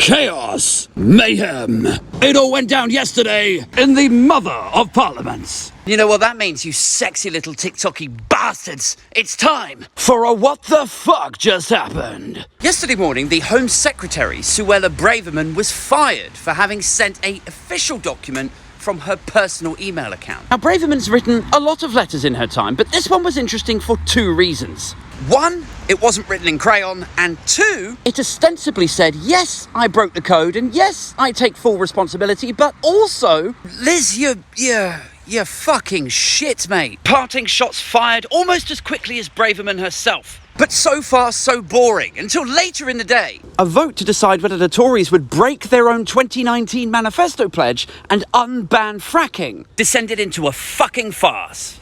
Chaos. Mayhem. It all went down yesterday in the mother of parliaments. You know what that means, you sexy little TikTok-y bastards? It's time For a what the fuck just happened? Yesterday morning, the Home Secretary, Suella Braverman, was fired for having sent an official document from her personal email account. Now, Braverman's written a lot of letters in her time, but this one was interesting for two reasons. One, it wasn't written in crayon, and two, It ostensibly said, yes, I broke the code, and yes, I take full responsibility, but also... Liz, you're fucking shit, mate. Parting shots fired almost as quickly as Braverman herself. But so far, so boring, until later in the day. A vote to decide whether the Tories would break their own 2019 manifesto pledge and unban fracking Descended into a fucking farce.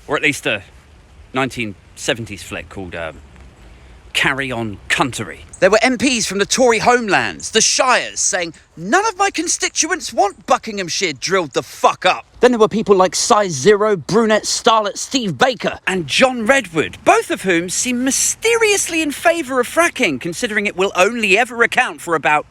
Or at least a 1970s flick called, Carry On Cuntery. There were MPs from the Tory homelands, the Shires, saying, none of my constituents want Buckinghamshire drilled the fuck up. Then there were people like Size Zero, brunette starlet Steve Baker. And John Redwood, both of whom seem mysteriously in favour of fracking, considering it will only ever account for about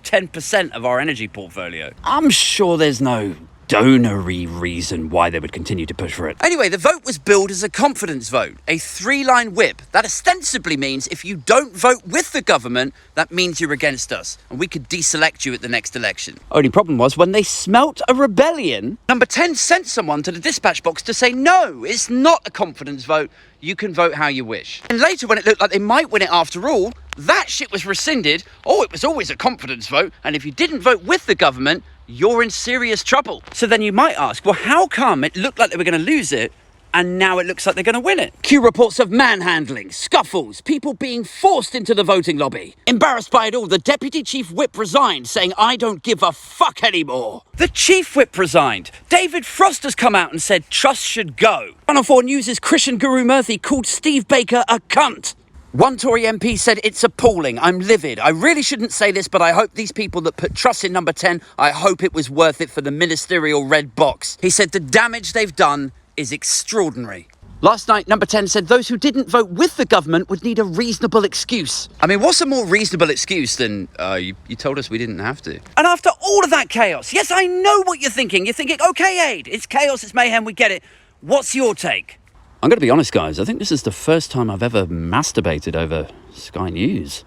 10% of our energy portfolio. I'm sure there's no donory reason why they would continue to push for it. Anyway, the vote was billed as a confidence vote, a 3-line whip. That ostensibly means if you don't vote with the government, that means you're against us, and we could deselect you at the next election. Only problem was when they smelt a rebellion. Number 10 sent someone to the dispatch box to say, no, it's not a confidence vote. You can vote how you wish. And later, when it looked like they might win it after all, that shit was rescinded. Oh, it was always a confidence vote, and if you didn't vote with the government, you're in serious trouble. So then you might ask, well, how come it looked like they were going to lose it, and now it looks like they're going to win it? Cue reports of manhandling, scuffles, people being forced into the voting lobby. Embarrassed by it all, the Deputy Chief Whip resigned, saying, I don't give a fuck anymore. The Chief Whip resigned. David Frost has come out and said Truss should go. Channel 4 News' Christian Guru Murthy called Steve Baker a cunt. One Tory MP said, it's appalling. I'm livid. I really shouldn't say this, but I hope these people that put Truss in number 10, I hope it was worth it for the ministerial red box. He said the damage they've done is extraordinary. Last night, number 10 said those who didn't vote with the government would need a reasonable excuse. I mean, what's a more reasonable excuse than, you told us we didn't have to? And after all of that chaos, yes, I know what you're thinking. You're thinking, okay, Aid, it's chaos, it's mayhem, we get it. What's your take? I'm going to be honest, guys. I think this is the first time I've ever masturbated over Sky News.